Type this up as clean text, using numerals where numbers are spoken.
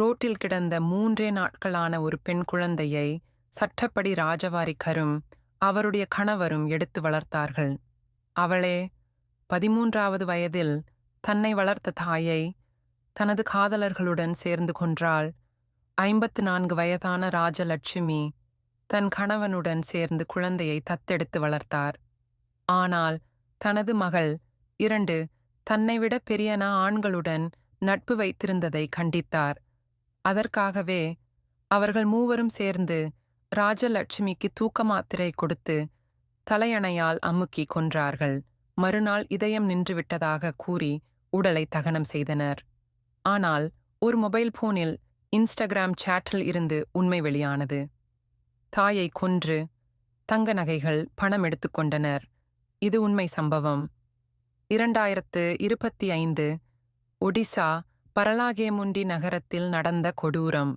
ரோட்டில் கிடந்த 3 நாட்களான ஒரு பெண் குழந்தையை சட்டப்படி ராஜவாரி கரும் அவருடைய கணவரும் எடுத்து வளர்த்தார்கள். அவளே 13வது வயதில் தன்னை வளர்த்த தாயை தனது காதலர்களுடன் சேர்ந்து கொன்றாள். 54 வயதான ராஜலட்சுமி தன் கணவனுடன் சேர்ந்து குழந்தையை தத்தெடுத்து வளர்த்தார். ஆனால் தனது மகள் 2 தன்னைவிட பெரியன ஆண்களுடன் நட்பு வைத்திருந்ததை கண்டித்தார். அதற்காகவே அவர்கள் மூவரும் சேர்ந்து ராஜலட்சுமிக்கு தூக்க மாத்திரை கொடுத்து தலையணையால் அமுக்கி கொன்றார்கள். மறுநாள் இதயம் நின்றுவிட்டதாக கூறி உடலை தகனம் செய்தனர். ஆனால் ஒரு மொபைல் போனில் இன்ஸ்டாகிராம் சேட்டில் இருந்து உண்மை வெளியானது. தாயை கொன்று தங்க நகைகள், பணம் எடுத்துக்கொண்டனர். இது உண்மை சம்பவம். 2025 ஒடிசா பரலாகேமுண்டி நகரத்தில் நடந்த கொடூரம்.